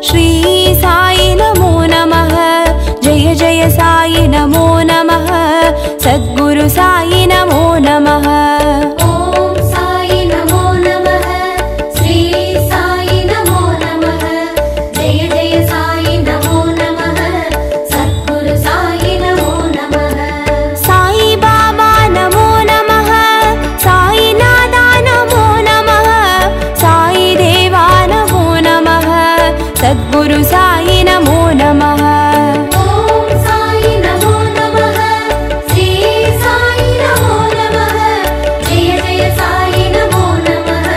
श्री साई नमो नमः। जय जय साई नमो नमः। सद्गुरु साई नमो नमः। ओम साई नमो नमः। श्री साई नमो नमः। जय जय साई नमो नमः। सद्गुरु साई नमो नमः। साई बाबा नमो नमः। साई नादा नमो नमः। साई देवा नमो नमः। सद्गुरु साई नमो नमः। ओम साई नमो नमः। श्री साई नमो नमः। जय जय साई नमो नमः।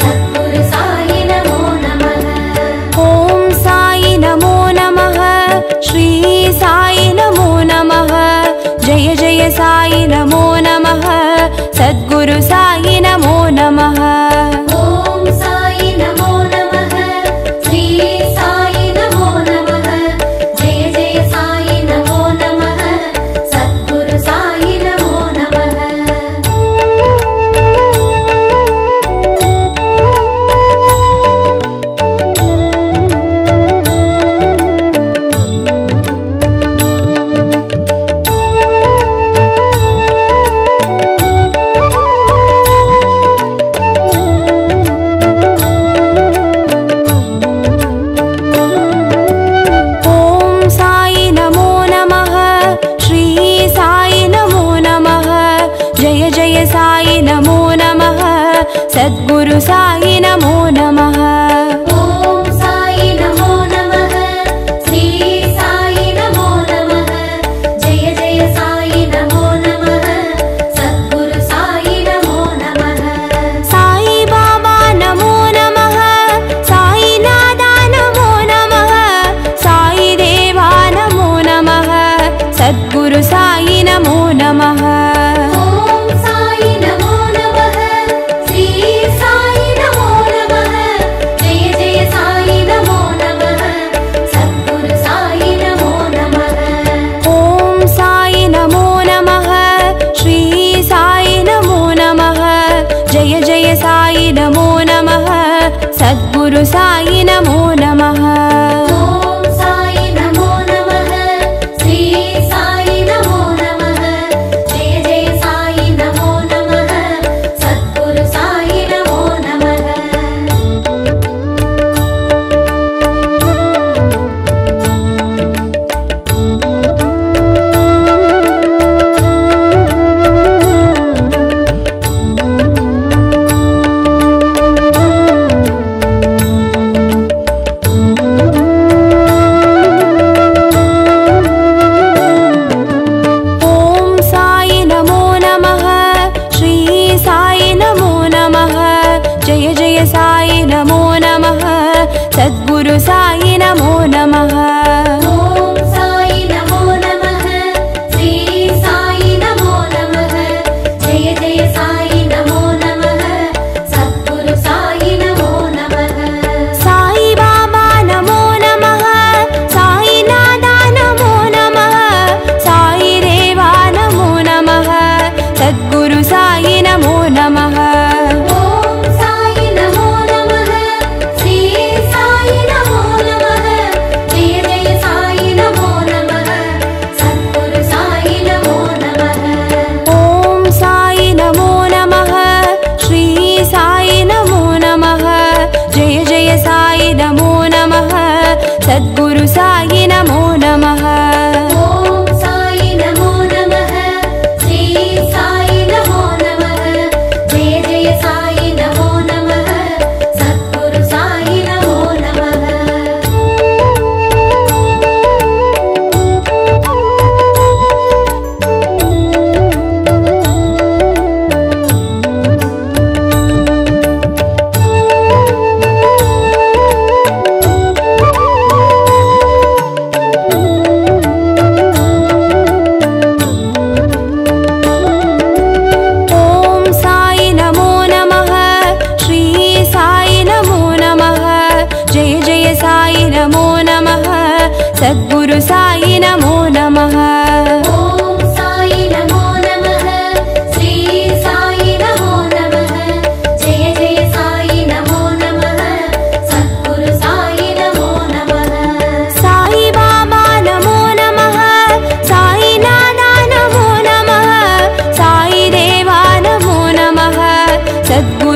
सद्गुरु साई नमो नमः। ओम साई नमो नमः। श्री साई नमो नमः। जय जय साई नमो नमः। सद्गुरु साई नमो नमः। ओम साई नमो नमः। श्री साई नमो नमः। जय जय साई नमो नमः। सद्गुरु साई नमो नमः। ओम साई नमो नमः। श्री साई नमो नमः। जय जय साई नमो नमः। सद्गुरु साई नमो नमः। ओम साई नमो नमः। श्री साई नमो नमः। जय जय साई नमो नमः। सद्गुरु साई नमो नमः। साई बाबा नमो नमः। साई नादा नमो नमः। साई देवा नमो नमः। सद्गुरु साई नमो नमः। ओम साई नमो नमः। श्री साई नमो नमः।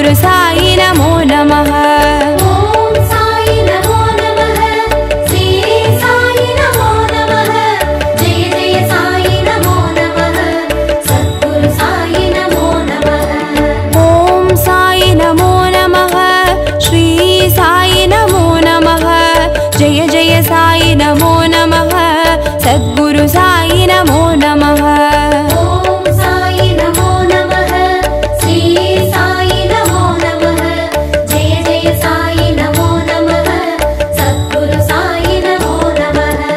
सद्गुरु साई नमो नमः। ॐ साई नमो नमः, श्री साई नमो नमः, जय जय साई नमो नमः, सद्गुरु साई नमो नमः। ॐ साई नमो नमः, श्री साई नमो नमः, जय जय साई नमो नमः, सद्गुरु साई नमो नमः। ॐ साई नमो नमः, श्री साई नमो नमः, जय जय साई नमो नमः, सद्गुरु साई नमो नमः।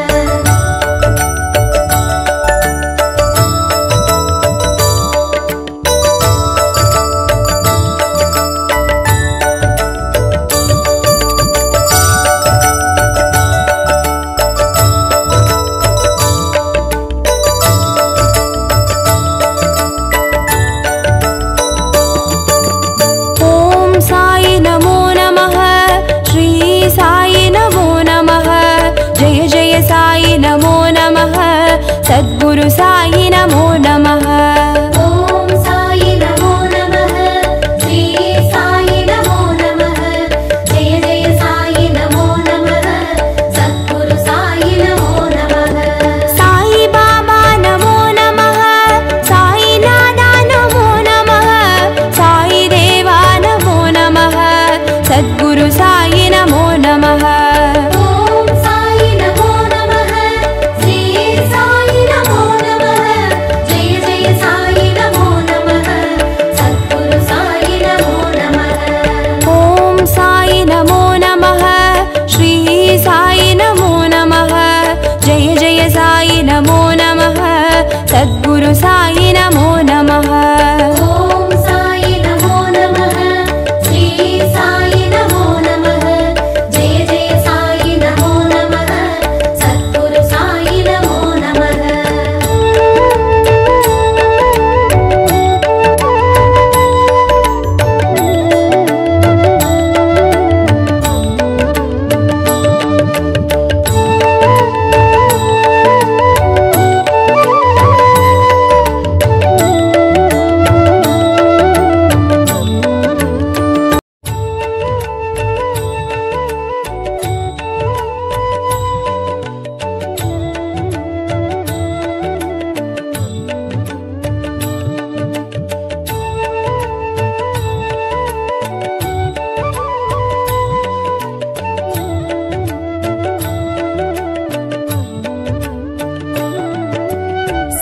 ॐ साई नमो नमः, श्री साई नमो नमः, जय जय साई नमो नमः, सद्गुरु साई नमो नमः। ॐ साई नमो नमः, श्री साई नमो नमः, जय जय साई नमो नमः, सद्गुरु साई नमो नमः। साई बाबा नमो नमः, साई नाना नमो नमः, साई देवा नमो नमः, सद्गुरु साई नमो नमः। ॐ साई नमो नमः, श्री साई नमो नमः, जय जय साई नमो नमः, सद्गुरु साई नमो नमः। ॐ साई नमो नमः, श्री साई नमो नमः, जय जय साई नमो नमः, सद्गुरु साई नमो नमः। ॐ साई नमो नमः, श्री साई नमो नमः, जय जय साई नमो नमः, सद्गुरु साई नमो नमः।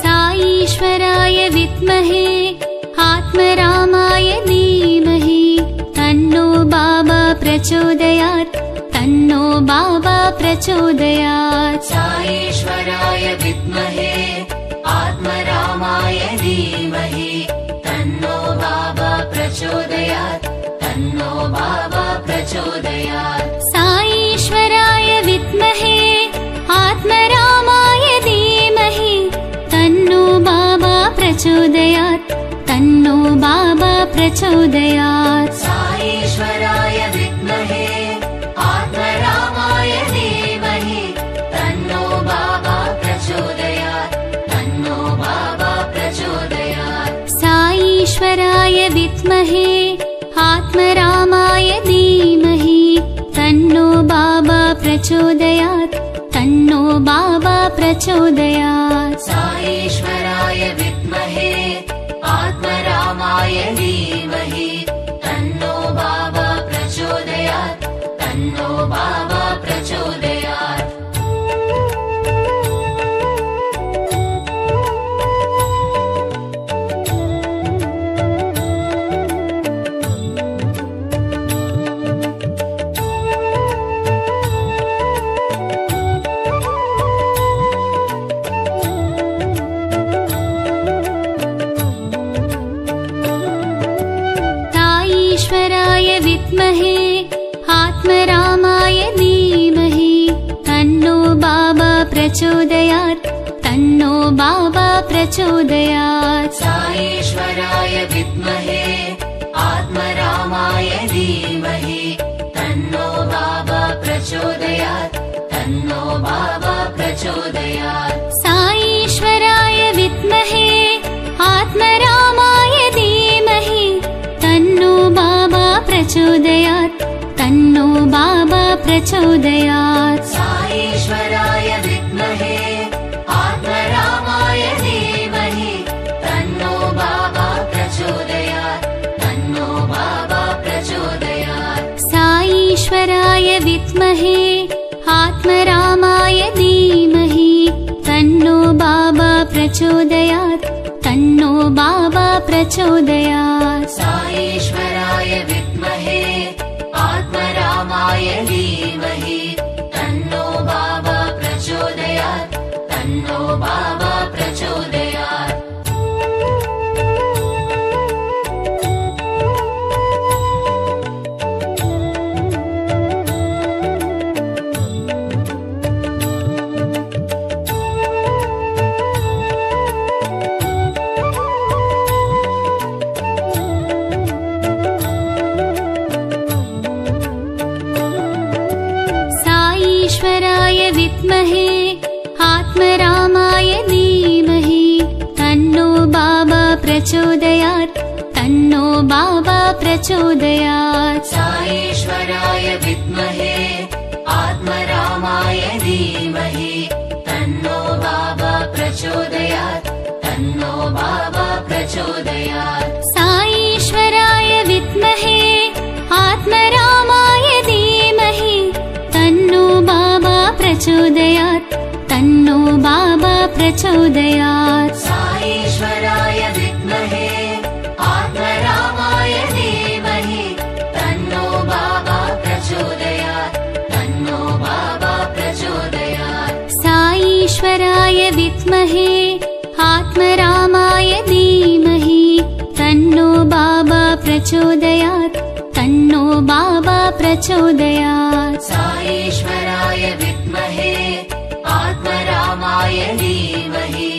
साईश्वराय विद्महे आत्मरामाय धीमहि तन्नो बाबा प्रचोदयात् तन्नो बाबा प्रचोदयात्। साईश्वराय विद्महे आत्मरामाय धीमहि तन्नो बाबा प्रचोदयात् तन्नो बाबा प्रचोदयात्। साईश्वराय विद्महे आत्मरामाय धीमहि तन्नो बाबा प्रचोदयात् तन्नो बाबा प्रचोदयात्। साईश्वराय विद्महे आत्मरामाय धीमहि तन्नो बाबा प्रचोदयात् तन्नो बाबा प्रचोदयात्। साईश्वराय विद्महे आत्मरामाय धीमहि तन्नो बाबा प्रचोदयात् तन्नो बाबा प्रचोदयात्। साईश्वराय विद्महे आत्मरामाय धीमहि तन्नो बाबा प्रचोदयात् तन्नो बाबा प्रचोदयात्। साईश्वराय विद्महे आत्मरामाय धीमहि तन्नो बाबा प्रचोदयात् तन्नो बाबा प्रचोदयात्। साईश्वराय विद्महे आत्मरामाय धीमहि तन्नो बाबा प्रचोदयात् तन्नो बाबा प्रचोदयात्। साईश्वराय विद्महे आत्मरामाय धीमहि तन्नो बाबा प्रचोदयात् तन्नो बाबा प्रचोदयात् साईश्वराय विद्महे आत्मरामाय धीमहि तन्नो बाबा प्रचोदयात् तन्नो बाबा प्रचोदयात् साईश्वराय विद्महे आत्मरामाय धीमहि तन्नो बाबा प्रचोदयात् तन्नो बाबा प्रचोदयात् साईश्वराय विद्महे आत्मरामाय धीमहि तन्नो बाबा प्रचोदयात् तन्नो बाबा प्रचोदयात् साईश्वराय विद्महे आत्मरामाय धीमहि तन्नो बाबा प्रचोदयात् तन्नो बाबा प्रचोदयात् साईश्वराय विद्महे आत्मरामाय धीमहि तन्नो बाबा प्रचोदयात् तन्नो बाबा प्रचोदयात् साईश्वराय विद्महे आत्मरामाय धीमहि तन्नो बाबा प्रचोदयात् तन्नो बाबा प्रचोदयात् साईश्वराय विद्महे आत्मरामाय धीमहि तन्नो बाबा प्रचोदयात् तन्नो बाबा प्रचोदयात् साईश्वराय विद्महे आत्मरामाय धीमहि तन्नो बाबा प्रचोदयात् तन्नो बाबा प्रचोदयात् साईश्वराय विद्महे आत्मरामाय धीमहि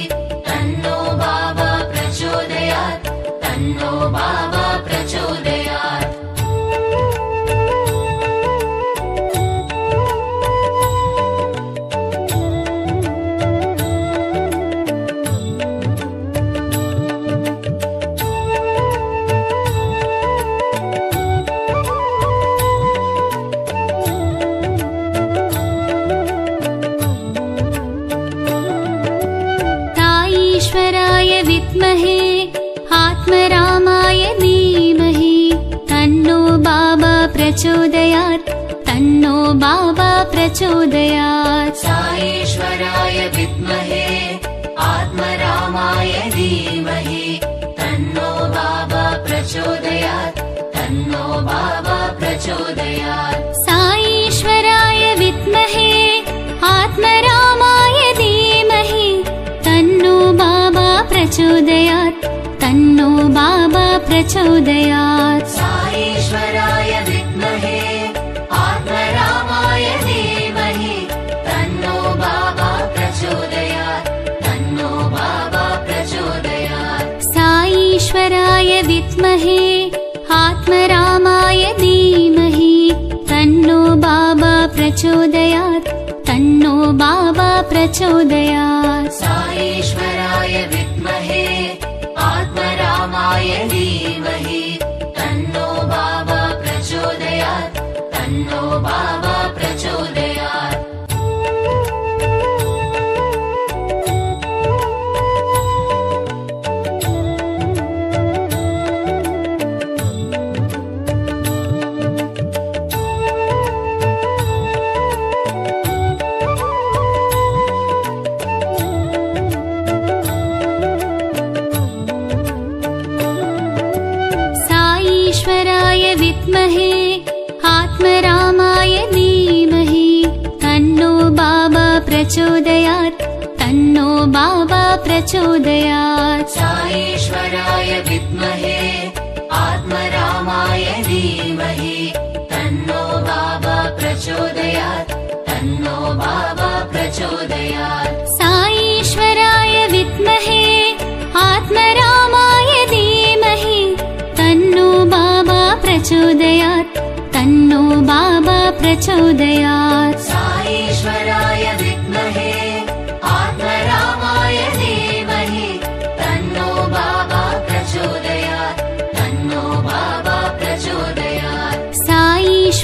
तन्नो बाबा प्रचोदयात् तन्नो बाबा प्रचोदयात् साईश्वराय विद्महे आत्मरामाय धीमहि तन्नो बाबा प्रचोदयात् तन्नो बाबा प्रचोदयात् साईश्वराय विद्महे आत्मरामाय धीमहि तन्नो बाबा प्रचोदयात् तन्नो बाबा प्रचोदयात् साईश्वराय विद्महे आत्मरामाय धीमहि तन्नो बाबा प्रचोदयात् तन्नो बाबा प्रचोदयात् साईश्वराय विद्महे आत्मरामाय धीमहि तन्नो बाबा प्रचोदयात् तन्नो बाबा प्रचोदयात् साईश्वराय विद्महे आत्मरामाय धीमहि तन्नो बाबा प्रचोदयात् तन्नो बाबा प्रचोदयात् साईश्वराय विद्महे आत्मरामाय धीमहि तन्नो बाबा प्रचोदयात् तन्नो बाबा प्रचोदयात् साईश्वराय विद्महे आत्मरामाय धीमहि तन्नो बाबा प्रचोदयात् तन्नो बाबा प्रचोदयात् साईश्वराय विद्महे आत्मरामाय धीमहि तन्नो बाबा प्रचोदयात् तन्नो बाबा प्रचोदयात् साईश्वराय विद्महे आत्मरामाय धीमहि तन्नो बाबा प्रचोदयात् तन्नो बाबा प्रचोदयात् साईश्वराय विद्महे आत्मरामाय धीमहि तन्नो बाबा प्रचोदयात् तन्नो बाबा प्रचोदयात्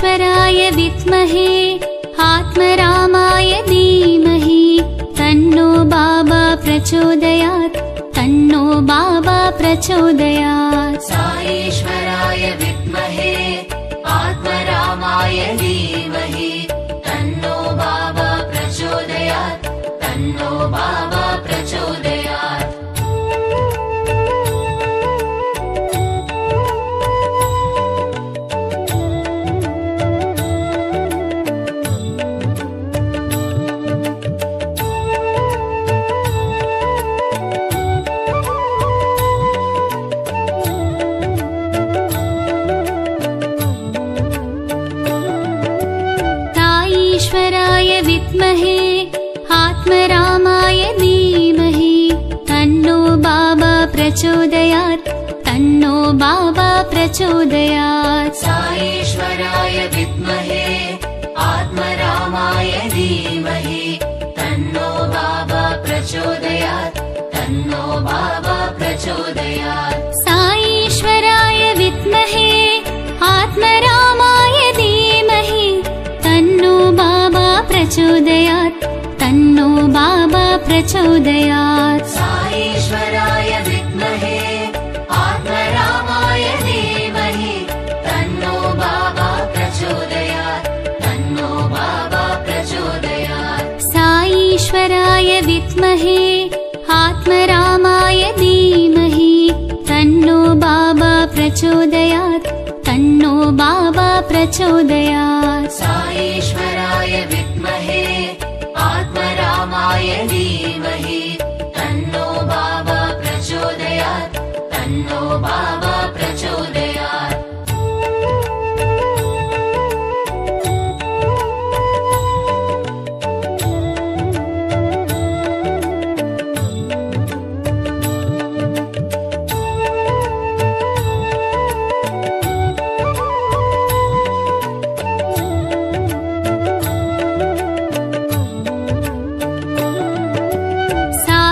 साईश्वराय विद्महे आत्मरामाय धीमहि तन्नो बाबा प्रचोदयात् तन्नो बाबा प्रचोदयात् साईश्वराय विद्महे आत्मरामाय धीमहि तन्नो बाबा प्रचोदयात् तन्नो बाबा प्रचोदयात् साईश्वराय विद्महे आत्मरामाय धीमहि तन्नो बाबा प्रचोदयात् तन्नो बाबा प्रचोदयात् साईश्वराय विद्महे आत्मरामाय धीमहि तन्नो बाबा प्रचोदयात् तन्नो बाबा प्रचोदयात् साईश्वराय विद्महे आत्मरामाय धीमहि तन्नो बाबा प्रचोदयात् तन्नो बाबा प्रचोदयात् साईश्वराय विद्महे आत्मरामाय धीमहि तन्नो बाबा प्रचोदयात् तन्नो बाबा प्रचोदयात् साईश्वराय विद्महे आत्मरामाय धीमहि तन्नो बाबा प्रचोदयात् तन्नो बाबा प्रचोदयात् साईश्वराय विद्महे आत्मरामाय धीमहि तन्नो बाबा प्रचोदयात् तन्नो बाबा प्रचोदयात्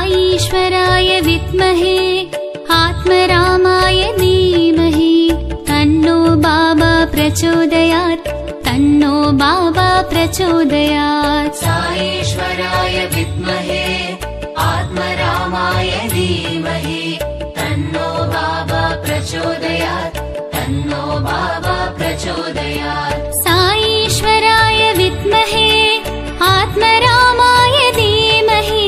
साईश्वराय विद्महे आत्मरामाय धीमहि तन्नो बाबा प्रचोदयात् तन्नो बाबा प्रचोदयात् साईश्वराय विद्महे आत्मरामाय धीमहि तन्नो बाबा प्रचोदयात् तन्नो बाबा प्रचोदयात् साईश्वराय विद्महे आत्मरामाय धीमहि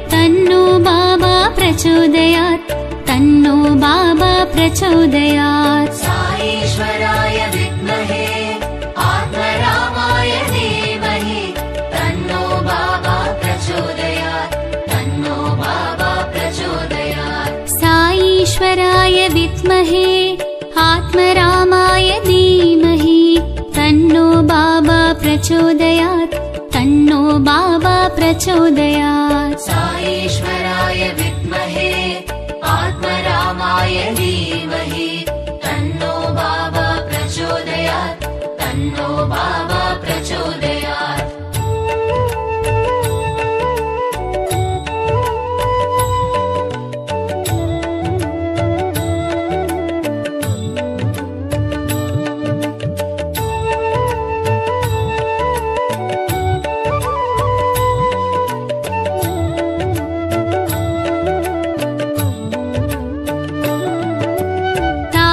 तन्नो बाबा प्रचोदयात् तन्नो बाबा प्रचोदयात् साईश्वराय विद्महे आत्मरामाय धीमहि तन्नो बाबा प्रचोदयात् तन्नो बाबा प्रचोदयात् साईश्वराय विद्महे आत्मरामाय धीमहि तन्नो बाबा प्रचोदयात् तन्नो बाबा प्रचोदयात् साईश्वराय विद्महे आत्मरामाय धीमहि तन्नो बाबा प्रचोदयात् तन्नो बाबा प्रचोदयात्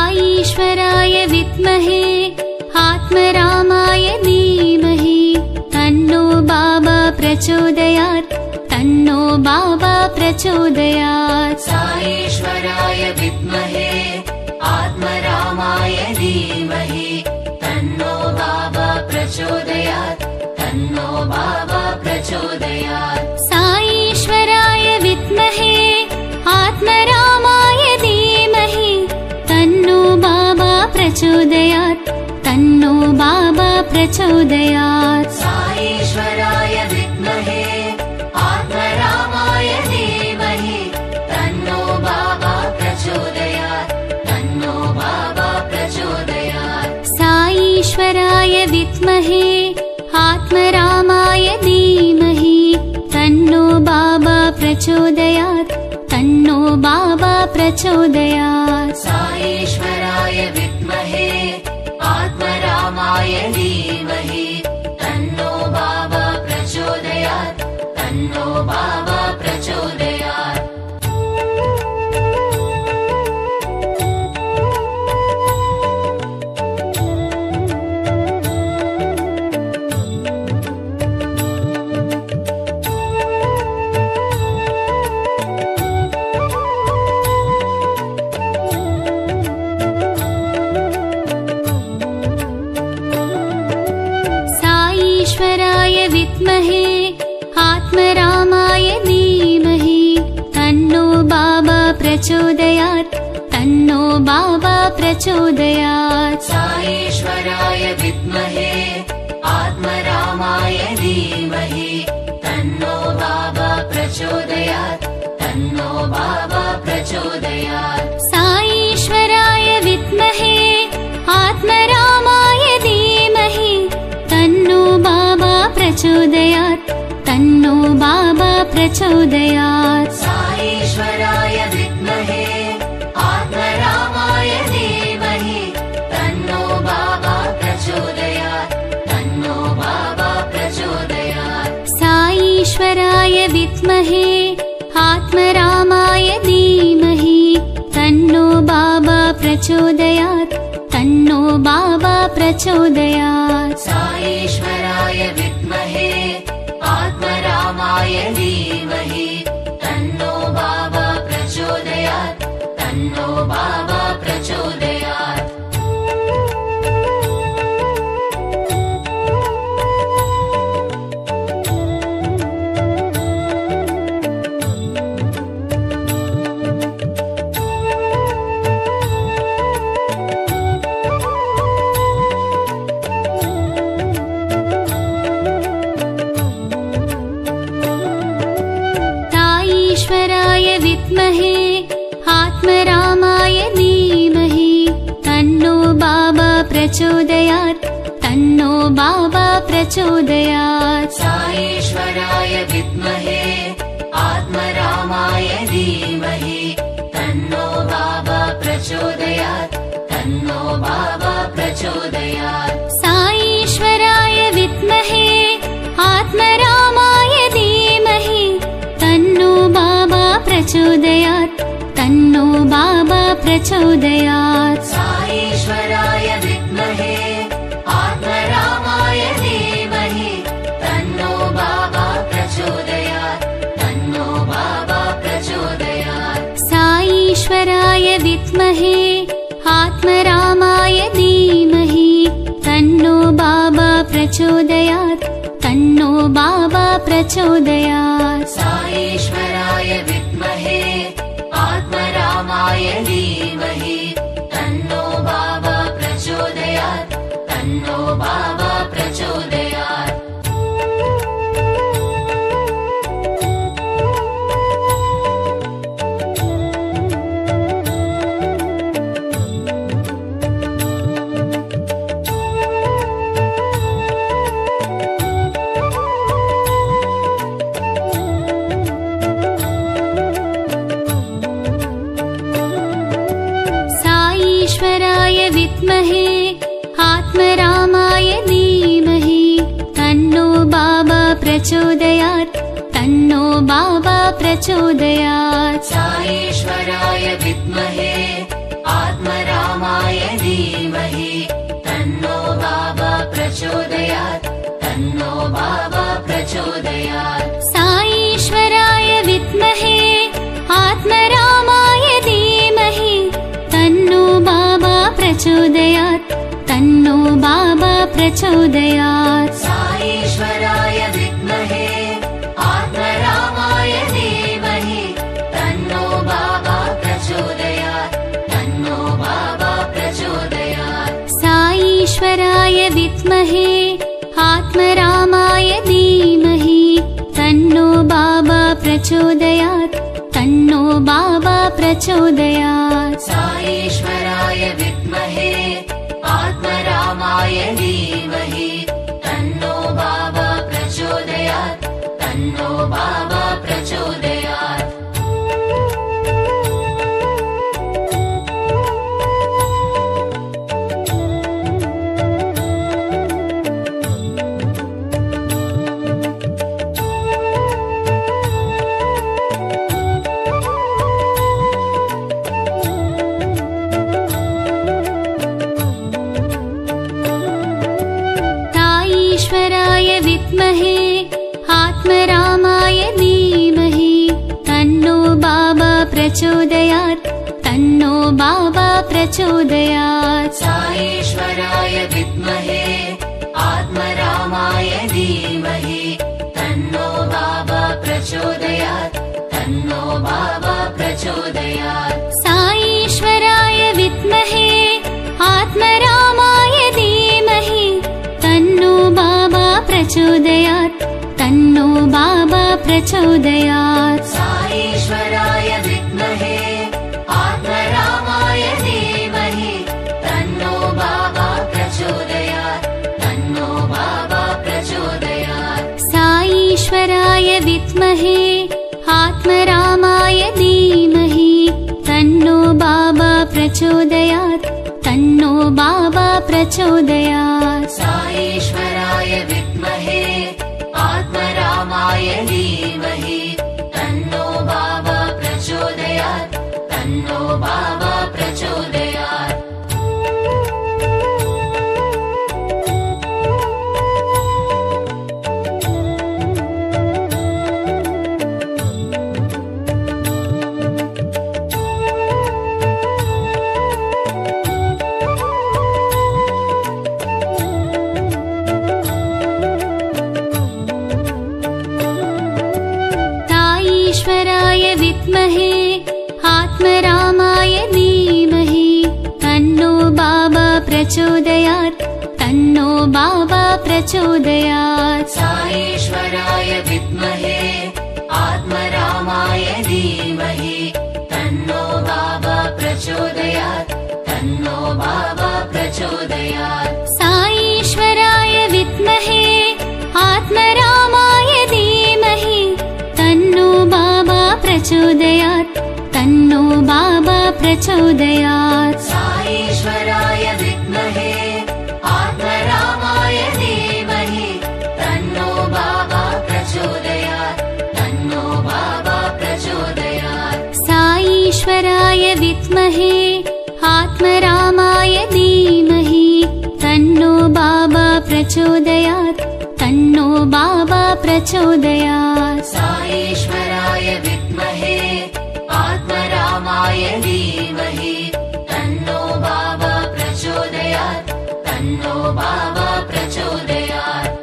साईश्वराय विद्महे आत्मरामाय धीमहि तन्नो बाबा प्रचोदयात् तन्नो बाबा प्रचोदयात् साईश्वराय विद्महे आत्मरामाय धीमहि तन्नो बाबा प्रचोदयात् तन्नो बाबा प्रचोदयात् साईश्वराय विद्महे आत्मरामाय धीमहि तन्नो बाबा प्रचोदयात् तन्नो बाबा प्रचोदयात् साईश्वराय विद्महे आत्मरामाय धीमहि तन्नो बाबा प्रचोदयात् तन्नो बाबा प्रचोदयात् साईश्वराय विद्महे आत्मरामाय धीमहि तन्नो बाबा प्रचोदयात् तन्नो बाबा प्रचोदयात् साईश्वराय विद्महे आत्मरामाय धीमहि विद्महे आत्मरामाय धीमहि तन्नो बाबा प्रचोदयात् तन्नो बाबा प्रचोदयात् साईश्वराय विद्महे आत्मरामाय धीमहि तन्नो बाबा प्रचोदयात् तन्नो बाबा प्रचोदयात् साईश्वराय विद्महे आत्मरामाय धीमहि तन्नो बाबा प्रचोदयात् तन्नो बाबा प्रचोदयात् साईश्वराय विद्महे आत्मरामाय धीमहि तन्नो बाबा प्रचोदयात् तन्नो बाबा प्रचोदयात् साईश्वराय विद्महे आत्मरामाय धीमहि तन्नो बाबा प्रचोदयात् तन्नो बाबा प्रचोदयात् साईश्वराय विद्महे आत्मरामाय धीमहि तन्नो बाबा प्रचोदयात् तन्नो बाबा प्रचोदयात् साईश्वराय विद्महे आत्मरामाय धीमहि तन्नो बाबा प्रचोदयात् तन्नो बाबा प्रचोदयात् साईश्वराय विद्महे आत्मरामाय धीमहि तन्नो बाबा प्रचोदयात् तन्नो बाबा प्रचोदयात् साईश्वराय विद्महे आत्मरामाय धीमहि तन्नो बाबा प्रचोदयात् तन्नो बाबा प्रचोदयात् साईश्वराय विद्महे आत्मरामाय धीमहि तन्नो बाबा प्रचोदयात् तन्नो बाबा प्रचोदयात् साईश्वराय विद्महे आत्मरामाय धीमहि तन्नो बाबा प्रचोदयात् तन्नो बाबा प्रचोदयात् साईश्वराय विद्महे आत्मरामाय धीमहि तन्नो बाबा प्रचोदयात् तन्नो बाबा प्रचोदयात् साईश्वराय विद्महे आत्मरामाय धीमहि तन्नो बाबा प्रचोदयात् तन्नो बाबा प्रचोदयात् साईश्वराय विद्महे आत्मरामाय धीमहि तन्नो बाबा प्रचोदयात् तन्नो बाबा प्रचोदयात् साईश्वराय विद्महे आत्मरामाय धीमहि तन्नो बाबा प्रचोदयात् तन्नो बाबा प्रचोदयात् साईश्वराय विद्महे आत्मरामाय धीमहि तन्नो बाबा प्रचोदयात् तन्नो बाबा प्रचोदयात् साईश्वराय विद्महे आत्मरामाय धीमहि तन्नो बाबा प्रचोदयात् तन्नो बाबा प्रचोदयात् साईश्वराय विद्महे आत्मरामाय धीमहि तन्नो बाबा प्रचोदयात् तन्नो बाबा प्रचोदयात् साईश्वराय विद्महे आत्मरामाय धीमहि तन्नो बाबा प्रचोदयात् तन्नो बाबा प्रचोदयात् साईश्वराय विद्महे आत्मरामाय धीमहि प्रचोदयात् तन्नो बाबा प्रचोदयात् साईश्वराय विद्महे आत्मरामाय धीमहि तन्नो बाबा प्रचोदयात् तन्नो बाबा प्रचोदयात् साईश्वराय विद्महे आत्मरामाय धीमहि तन्नो बाबा प्रचोदयात् तन्नो बाबा प्रचोदयात् साईश्वराय विद्महे आत्मरामाय धीमहि तन्नो बाबा प्रचोदयात् तन्नो बाबा प्रचोदयात् साईश्वराय विद्महे आत्मरामाय धीमहि तन्नो बाबा प्रचोदयात् तन्नो बाबा प्रचोदयात् साईश्वराय विद्महे आत्मरामाय धीमहि तन्नो बाबा प्रचोदयात् तन्नो बाबा प्रचोदयात् साईश्वराय विद्महे आत्मरामाय धीमहि तन्नो बाबा प्रचोदयात् तन्नो बाबा प्रचोदयात् साईश्वराय विद्महे आत्मरामाय धीमहि तन्नो बाबा प्रचोदयात् तन्नो बाबा प्रचोदयात् साईश्वराय विद्महे आत्मरामाय धीमहि तन्नो बाबा प्रचोदयात् तन्नो बाबा प्रचोदयात् साईश्वराय विद्महे आत्मरामाय धीमहि तन्नो बाबा प्रचोदयात् तन्नो बाबा प्रचोदयात् साईश्वराय विद्महे आत्मरामाय धीमहि तन्नो बाबा प्रचोदयात् तन्नो बाबा प्रचोदयात्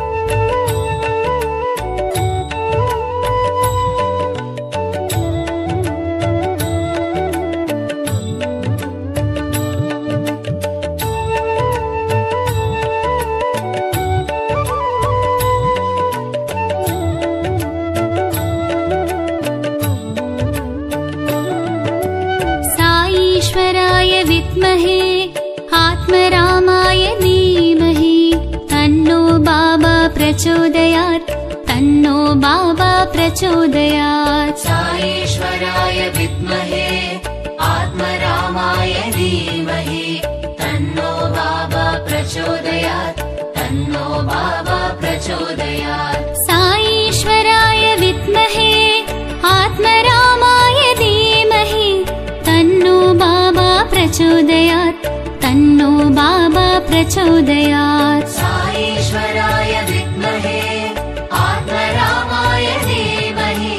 साईश्वराय विद्महे आत्मरामाय धीमहि तन्नो बाबा प्रचोदयात् तन्नो बाबा प्रचोदयात् साईश्वराय विद्महे आत्मरामाय धीमहि तन्नो बाबा प्रचोदयात् तन्नो बाबा प्रचोदयात् साईश्वराय विद्महे आत्मरामाय धीमहि तन्नो बाबा प्रचोदयात् तन्नो बाबा प्रचोदयात् साईश्वराय विद्महे आत्मरामाय धीमहि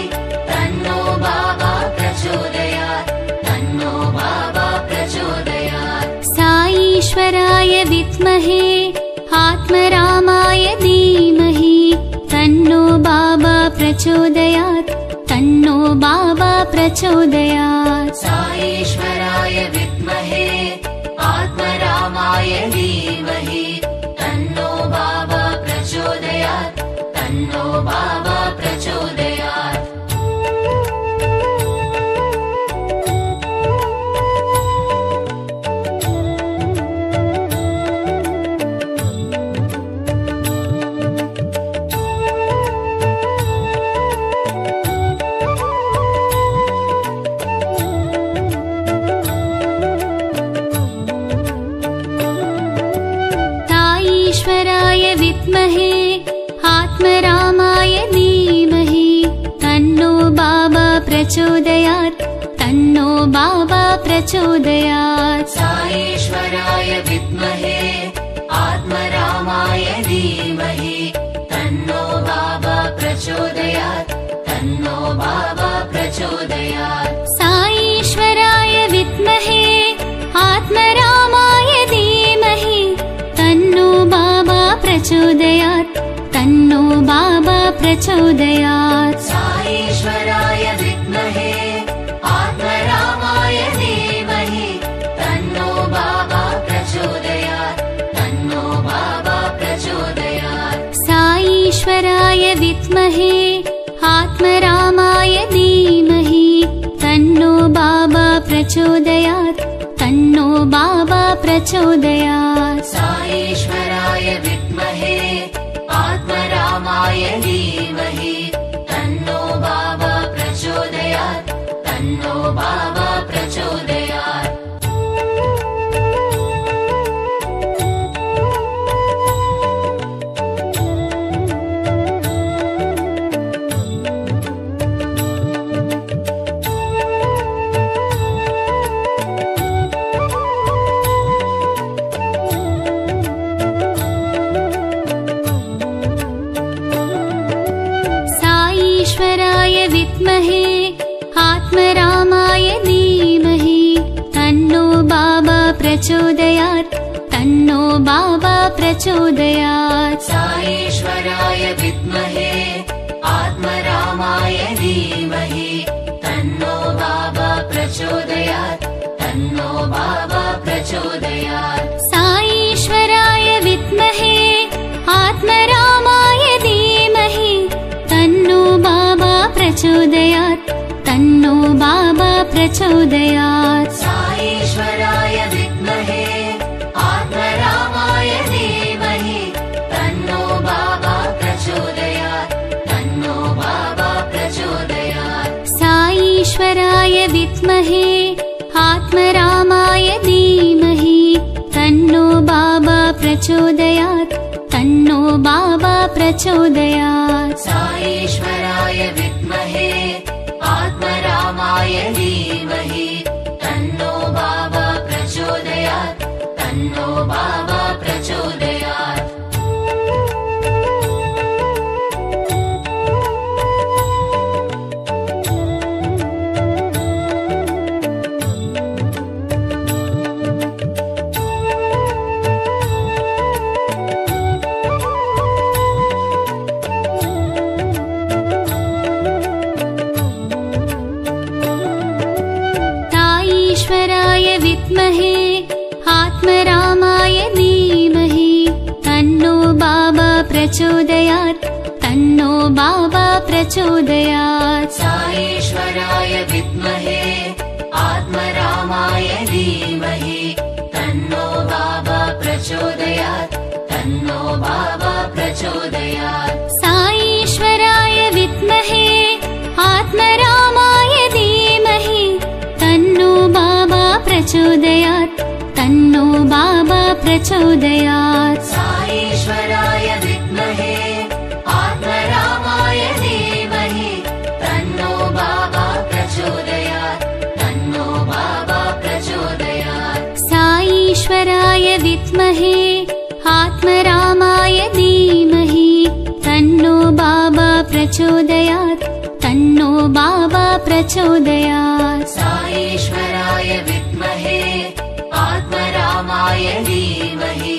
तन्नो बाबा प्रचोदयात् तन्नो बाबा प्रचोदयात् साईश्वराय विद्महे आत्मरामाय धीमहि तन्नो बाबा प्रचोदयात् तन्नो बाबा प्रचोदयात् साईश्वराय विद्महे आत्मरामाय धीमहि तन्नो बाबा प्रचोदयात् तन्नो बाबा प्रचोदयात् साईश्वराय विद्महे आत्मरामाय धीमहि तन्नो बाबा प्रचोदयात् तन्नो बाबा प्रचोदयात् साईश्वराय विद्महे आत्मरामाय धीमहि तन्नो बाबा प्रचोदयात् तन्नो बाबा प्रचोदयात् साईश्वराय विद्महे आत्मरामाय धीमहि तन्नो बाबा प्रचोदयात् तन्नो तन्नो बाबा प्रचोदयात्। साईश्वराय विद्महे आत्मरामाय धीमहि तन्नो बाबा प्रचोदयात् तन्नो बाबा प्रचोदयात्। साईश्वराय विद्महे आत्मरामाय धीमहि तन्नो बाबा प्रचोदयात् तन्नो बाबा प्रचोदयात्। साईश्वराय विद्महे आत्मरामाय धीमहि तन्नो बाबा प्रचोदयात् तन्नो बाबा प्रचोदयात्। साईश्वराय विद्महे आत्मरामाय धीमहि तन्नो बाबा प्रचोदयात् तन्नो बाबा प्रचोदयात्। साईश्वराय विद्महे आत्मरामाय धीमहि तन्नो बाबा प्रचोदयात् तन्नो बाबा प्रचोदयात्। साईश्वराय विद्महे आत्मरामाय धीमहि तन्नो बाबा प्रचोदयात् तन्नो बाबा प्रचोदयात्। साईश्वराय विद्महे आत्मरामाय धीमहि तन्नो बाबा प्रचोदयात् तन्नो बाबा प्रचोदयात्। साईश्वराय विद्महे आत्मरामाय धीमहि तन्नो बाबा प्रचोदयात् तन्नो बाबा प्रचोदयात्। साईश्वराय विद्महे आत्मरामाय धीमहि तन्नो बाबा प्रचोदयात् तन्नो बाबा प्रचोदयात्। साईश्वराय विद्महे आत्मरामाय धीमहि तन्नो बाबा प्रचोदयात् तन्नो बाबा प्रचोदयात्। साईश्वराय विद्महे आत्मरामाय धीमहि तन्नो बाबा प्रचोदयात् तन्नो बाबा प्रचोदयात्। साईश्वराय विद्महे आत्मरामाय धीमहि तन्नो बाबा प्रचोदयात् तन्नो बाबा प्रचोदयात्। साईश्वराय विद्महे आत्मरामाय धीमहि तन्नो बाबा प्रचोदयात् तन्नो बाबा प्रचोदयात्। साईश्वराय विद्महे आत्मरामाय धीमहि तन्नो बाबा प्रचोदयात् तन्नो बाबा प्रचोदयात्। साईश्वराय विद्महे आत्मरामाय धीमहि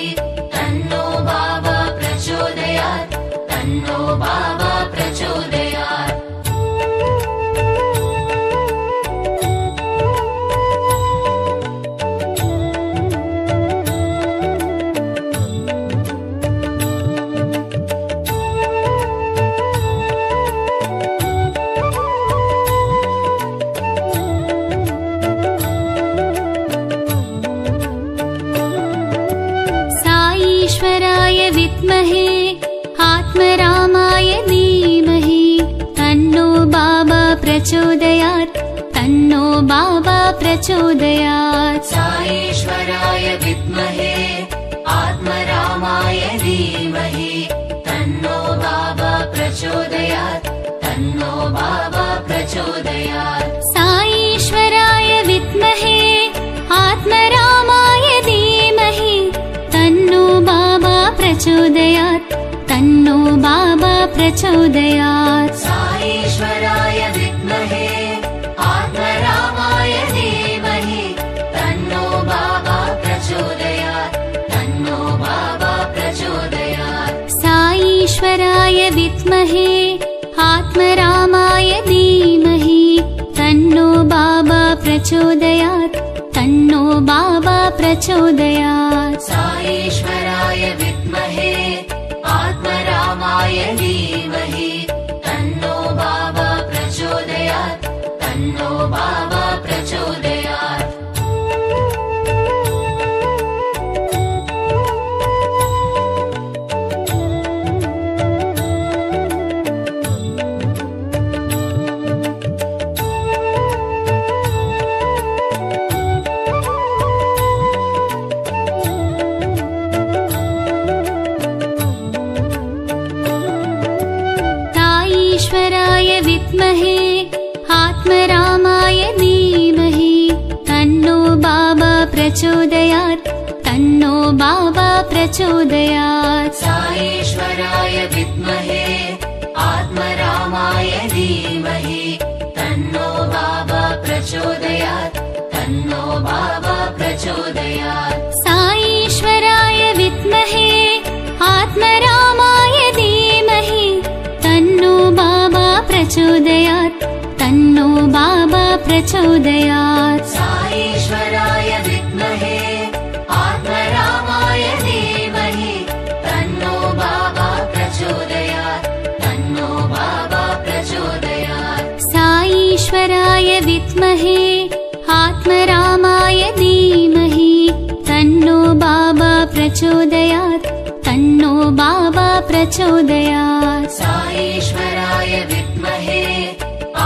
तन्नो बाबा प्रचोदयात् तन्नो बाबा प्रचोदयात्। साईश्वराय विद्महे आत्मरामाय धीमहि तन्नो बाबा प्रचोदयात् तन्नो बाबा प्रचोदयात्। साईश्वराय विद्महे आत्मरामाय धीमहि तन्नो बाबा प्रचोदयात् तन्नो बाबा प्रचोदयात्। साईश्वराय विद्महे आत्मरामाय धीमहि तन्नो बाबा प्रचोदयात् तन्नो बाबा प्रचोदयात्। साईश्वराय विद्महे आत्मरामाय धीमहि तन्नो बाबा प्रचोदयात् तन्नो बाबा प्रचोदयात्। साईश्वराय विद्महे आत्मरामाय धीमहि तन्नो बाबा प्रचोदयात् तन्नो बाबा प्रचोदयात् साईश्वराय विद्महे आत्मरामाय धीमहि तन्नो बाबा प्रचोदयात् तन्नो बाबा प्रचोदयात् ईश्वराय विद्महे आत्मरामाय धीमहि तन्नो बाबा प्रचोदयात् तन्नो बाबा प्रचोदयात् साईश्वराय विद्महे आत्मरामाय धीमहि तन्नो बाबा प्रचोदयात् तन्नो बाबा प्रचोदयात् साईश्वराय विद्महे आत्मरामाय धीमहि तन्नो बाबा प्रचोदयात् तन्नो बाबा प्रचोदयात् साईश्वराय विद्महे आत्मरामाय धीमहि तन्नो बाबा प्रचोदयात् तन्नो बाबा प्रचोदयात् साईश्वराय विद्महे आत्मरामाय धीमहि तन्नो बाबा प्रचोदयात् तन्नो बाबा प्रचोदयात् साईश्वराय विद्महे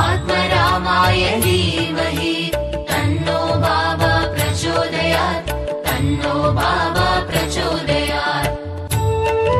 आत्मरामाय धीमहि तन्नो बाबा प्रचोदयात् तन्नो बाबा प्रचोदयात् साईश्वराय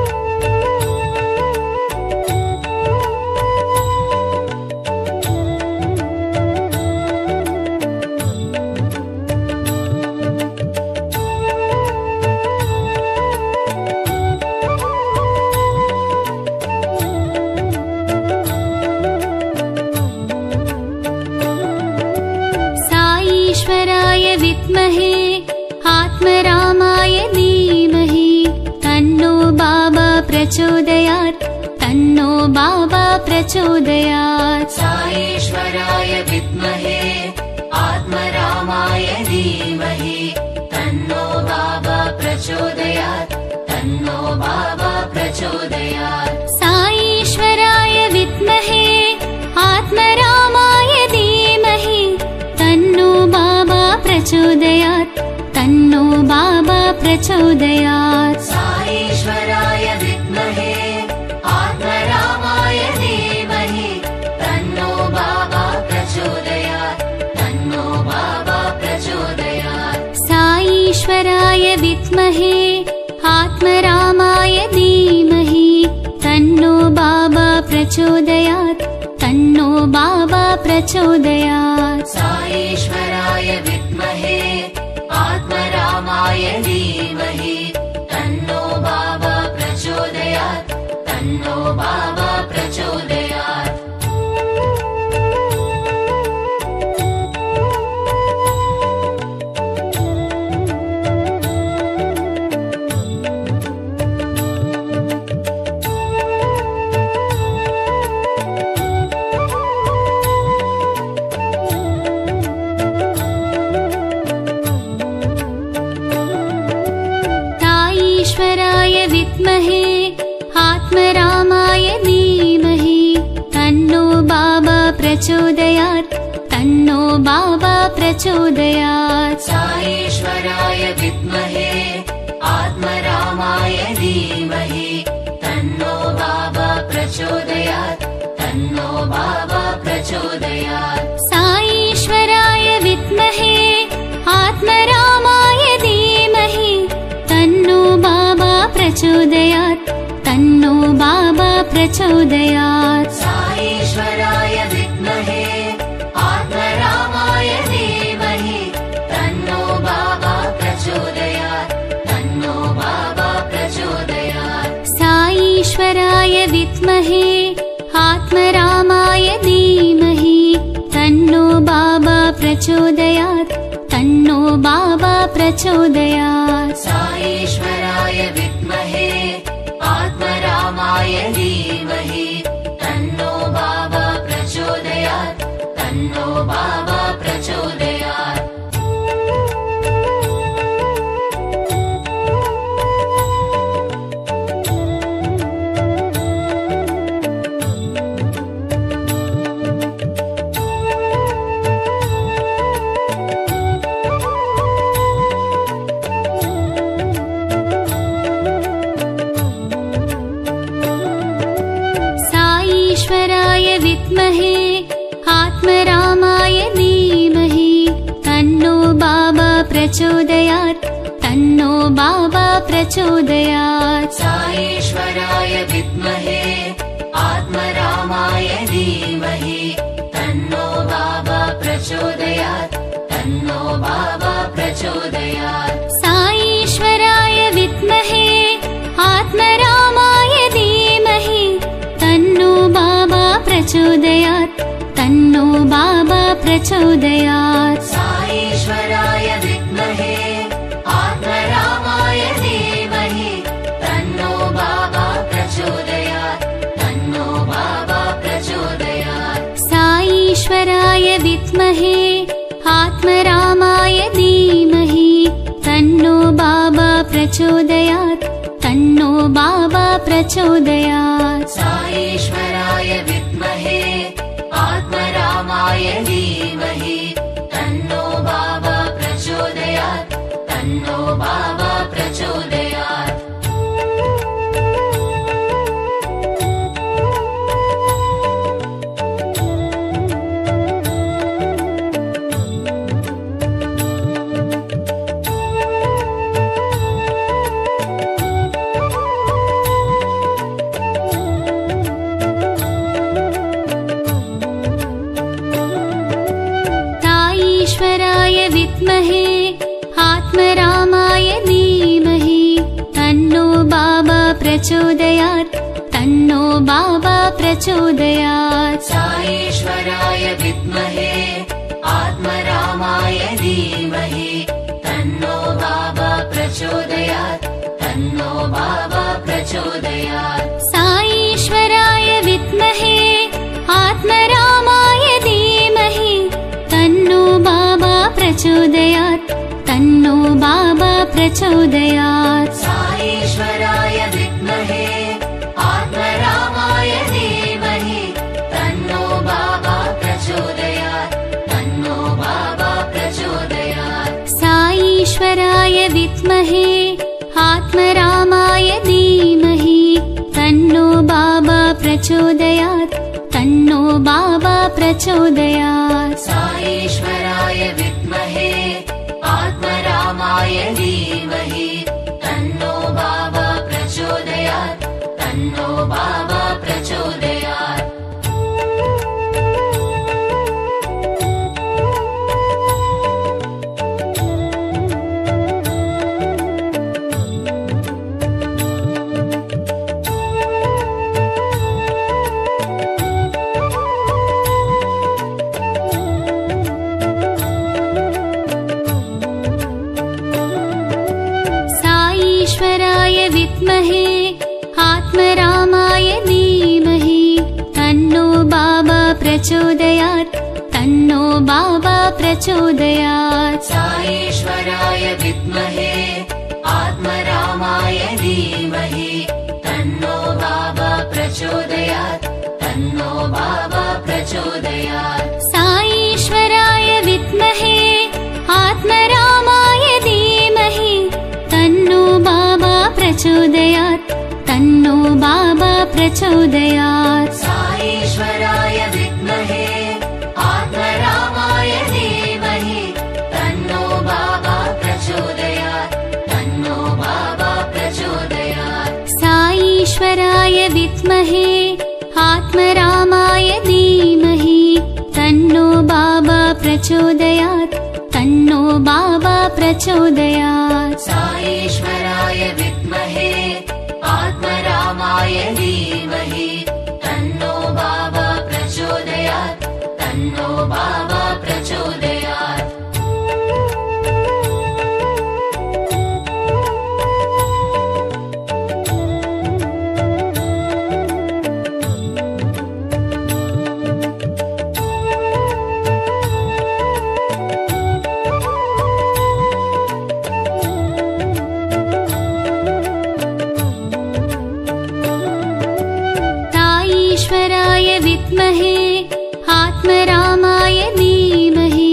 विद्महे आत्मरामाय धीमहि तन्नो बाबा प्रचोदयात् तन्नो बाबा प्रचोदयात् साईश्वराय विद्महे आत्मरामाय धीमहि तन्नो बाबा प्रचोदयात् तन्नो बाबा प्रचोदयात् साईश्वराय विद्महे आत्मरामाय धीमहि तन्नो बाबा प्रचोदयात् तन्नो बाबा प्रचोदयात् साईश्वराय विद्महे आत्मरामाय धीमहि तन्नो बाबा प्रचोदयात् तन्नो बाबा प्रचोदयात् साईश्वराय विद्महे आत्मरामाय धीमहि तन्नो बाबा प्रचोदयात् तन्नो बाबा प्रचोदयात् साईश्वराय विद्महे आत्मरामाय धीमहि तन्नो बाबा प्रचोदयात् तन्नो बाबा प्रचोदयात् ईश्वराय विद्महे आत्मरामाय धीमहि तन्नो बाबा प्रचोदयात् तन्नो बाबा प्रचोदयात् साईश्वराय विद्महे आत्मरामाय धीमहि तन्नो बाबा प्रचोदयात् तन्नो बाबा प्रचोदयात् साईश्वराय विद्महे आत्मरामाय धीमहि तन्नो बाबा प्रचोदयात् तन्नो बाबा प्रचोदयात् साईश्वराय विद्महे आत्मरामाय धीमहि तन्नो बाबा प्रचोदयात् तन्नो बाबा प्रचोदयात् साईश्वराय विद्महे आत्मरामाय धीमहि तन्नो बाबा प्रचोदयात् तन्नो बाबा प्रचोदयात् साईश्वराय विद्महे आत्मरामाय धीमहि प्रचोदयात् तन्नो बाबा प्रचोदयात् साईश्वराय विद्महे आत्मरामाय धीमहि तन्नो बाबा प्रचोदयात् तन्नो बाबा प्रचोदयात् साईश्वराय विद्महे आत्मरामाय धीमहि तन्नो बाबा प्रचोदयात् तन्नो बाबा प्रचोदयात् साईश्वराय विद्महे आत्मरामाय धीमहि तन्नो बाबा प्रचोदयात् तन्नो बाबा प्रचोदयात् साईश्वराय विद्महे आत्मरामाय धीमहि तन्नो बाबा प्रचोदयात् तन्नो बाबा प्रचोदयात् साईश्वराय विद्महे आत्मरामाय धीमहि तन्नो बाबा प्रचोदयात् तन्नो बाबा प्रचोदयात् साईश्वराय विद्महे आत्मरामाय धीमहि तन्नो बाबा प्रचोदयात् तन्नो बाबा प्रचोदयात् साईश्वराय विद्महे आत्मरामाय धीमहि तन्नो बाबा प्रचोदयात् तन्नो बाबा प्रचोदयात् साईश्वराय विद्महे आत्मरामाय धीमहि तन्नो बाबा प्रचोदयात् तन्नो बाबा प्रचोदयात् साईश्वराय विद्महे आत्मरामाय धीमहि तन्नो बाबा प्रचोदयात् तन्नो बाबा प्रचोदयात् साईश्वराय विद्महे आत्मरामाय धीमहि तन्नो बाबा प्रचोदयात् तन्नो बाबा प्रचोदयात् साईश्वराय विद्महे आत्मरामाय धीमहि तन्नो बाबा प्रचोदयात् तन्नो बाबा प्रचोदयात् साईश्वराय विद्महे आत्मरामाय धीमहि तन्नो बाबा प्रचोदयात् तन्नो बाबा प्रचोदयात् साईश्वराय विद्महे आत्मरामाय धीमहि तन्नो बाबा प्रचोदयात् तन्नो बाबा प्रचोदयात् साईश्वराय विद्महे आत्मरामाय धीमहि तन्नो बाबा प्रचोदयात् तन्नो बाबा प्रचोदयात् साईश्वराय विद्महे आत्मरामाय धीमहि तन्नो बाबा प्रचोदयात् तन्नो बाबा प्रचोदयात् साईश्वराय विद्महे आत्मरामाय धीमहि तन्नो बाबा प्रचोदयात् तन्नो बाबा प्रचोदयात् साईश्वराय विद्महे आत्मरामाय धीमहि तन्नो बाबा प्रचोदयात् तन्नो बाबा प्रचोदयात् साईश्वराय विद्महे आत्मरामाय धीमहि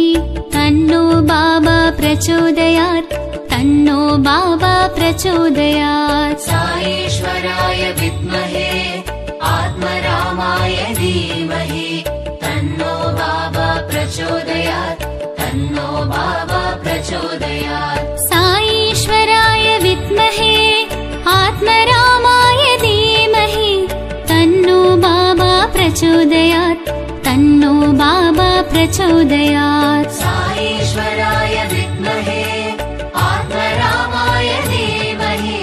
तन्नो बाबा प्रचोदयात् तन्नो बाबा प्रचोदयात् साईश्वराय विद्महे आत्मरामाय धीमहि तन्नो बाबा प्रचोदयात् तन्नो बाबा प्रचोदयात् साईश्वराय विद्महे आत्मरामाय धीमहि तन्नो बाबा प्रचोदयात् तन्नो बाबा प्रचोदयात् साईश्वराय विद्महे आत्मरामाय धीमहि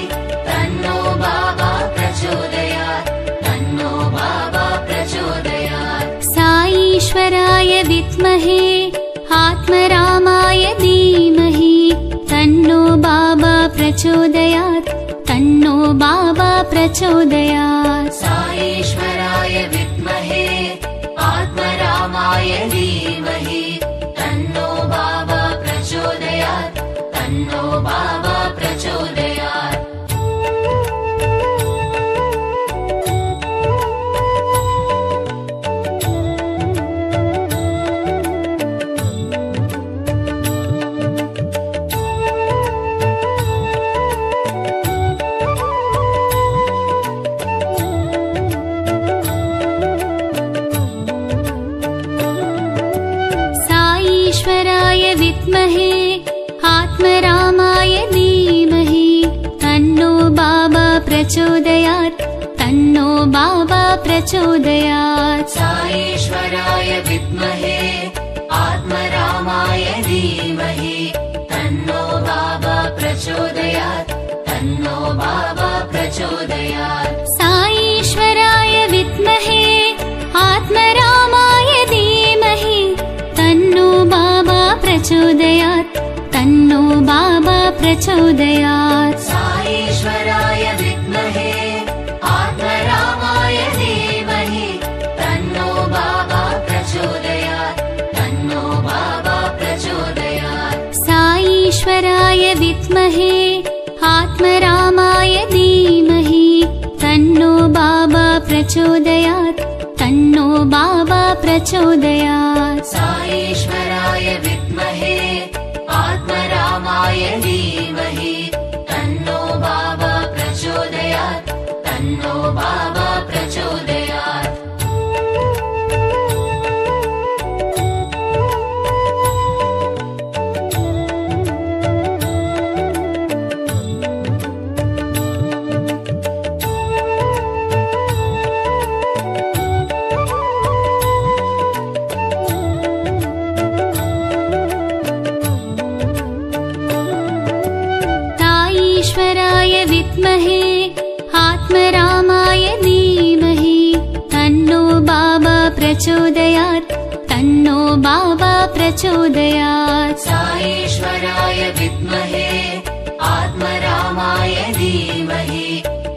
तन्नो बाबा प्रचोदयात् तन्नो बाबा प्रचोदयात् साईश्वराय विद्महे आत्मरामाय धीमहि तन्नो बाबा प्रचोदयात् तन्नो बाबा प्रचोदयात् साईश्वराय विद्महे आत्मरामाय धीमहि तन्नो बाबा प्रचोदयात् तन्नो बाबा प्रचोदयात् साईश्वराय विद्महे आत्मरामाय धीमहि तन्नो बाबा प्रचोदयात् तन्नो बाबा प्रचोदयात् साईश्वराय विद्महे आत्मरामाय धीमहि तन्नो बाबा प्रचोदयात् तन्नो बाबा प्रचोदयात् साईश्वराय विद्महे आत्मरामाय धीमहि तन्नो बाबा प्रचोदयात् तन्नो बाबा प्रचोदयात् साईश्वराय विद्महे आत्मरामाय धीमहि तन्नो बाबा प्रचोदयात् तन्नो बाबा प्रचोदयात् साईश्वराय विद्महे आत्मरामाय धीमहि तन्नो बाबा प्रचोदयात् तन्नो बाबा प्रचोदयात् साईश्वराय विद्महे आत्मरामाय धीमहि तन्नो बाबा प्रचोदयात् तन्नो बाबा प्रचोदयात् साईश्वराय विद्महे आत्मरामाय धीमहि तन्नो बाबा प्रचोदयात् तन्नो बाबा प्रचोदयात् साईश्वराय विद्महे आत्मरामाय धीमहि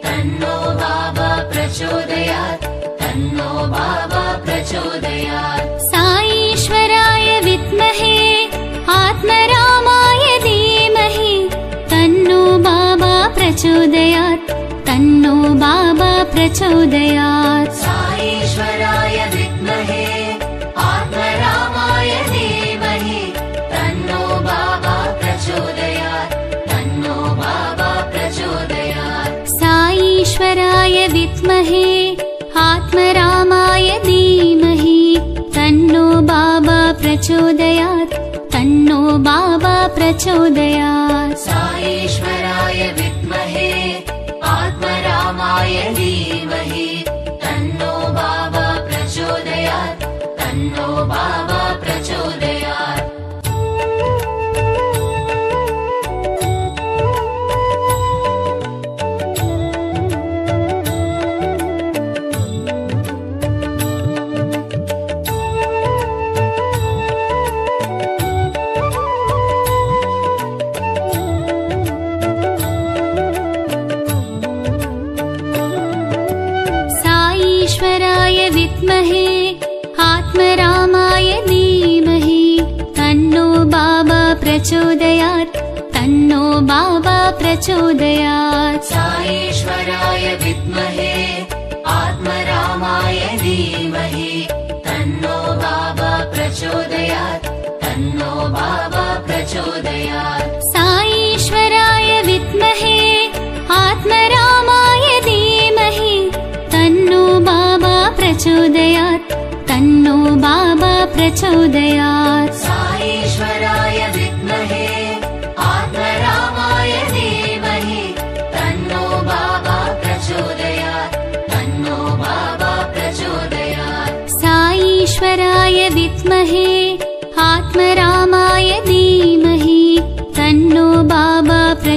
तन्नो बाबा प्रचोदयात् तन्नो बाबा प्रचोदयात् साईश्वराय विद्महे आत्मरामाय धीमहि तन्नो बाबा प्रचोदयात् तन्नो बाबा प्रचोदयात् साईश्वराय विद्महे आत्मरामाय धीमहि तन्नो बाबा प्रचोदयात् तन्नो बाबा प्रचोदयात् साईश्वराय विद्महे आत्मरामाय धीमहि तन्नो बाबा प्रचोदयात् तन्नो बाबा प्रचोदयात् साईश्वराय विद्महे आत्मरामाय धीमहि तन्नो बाबा प्रचोदयात् तन्नो बाबा प्रचोदयात् साईश्वराय विद्महे आत्मरामाय धीमहि तन्नो बाबा प्रचोदयात् तन्नो बाबा प्रचोदयात् साईश्वराय विद्महे आत्मरामाय धीमहि तन्नो बाबा प्रचोदयात् तन्नो बाबा प्रचोदयात् साईश्वराय विद्महे आत्मरामाय धीमहि तन्नो बाबा प्रचोदयात् तन्नो बाबा प्रचोदयात् साईश्वराय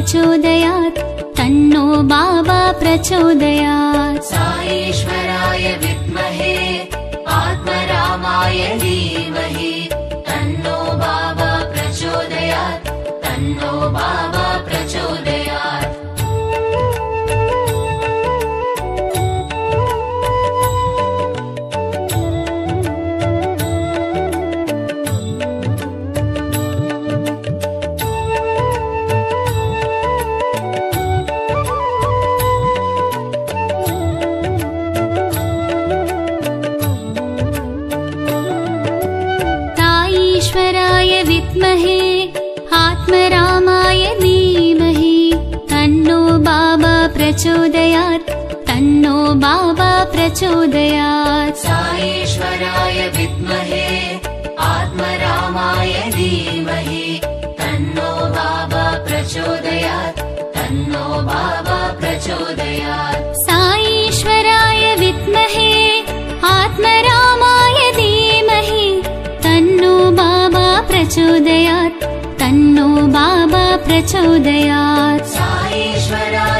प्रचोदयात् तन्नो बाबा प्रचोदयात् साईश्वराय विद्महे आत्मरामाय धीमहि तन्नो बाबा प्रचोदयात् तन्नो बाबा प्रचोदयात् ईश्वराय विद्महे आत्मरामाय धीमहि तन्नो बाबा प्रचोदयात् तन्नो बाबा प्रचोदयात् साईश्वराय विद्महे आत्मरामाय धीमहि तन्नो बाबा प्रचोदयात् तन्नो बाबा प्रचोदयात् साईश्वराय विद्महे आत्मरामाय धीमहि तन्नो बाबा प्रचोदयात् तन्नो बाबा प्रचोदयात् साईश्वराय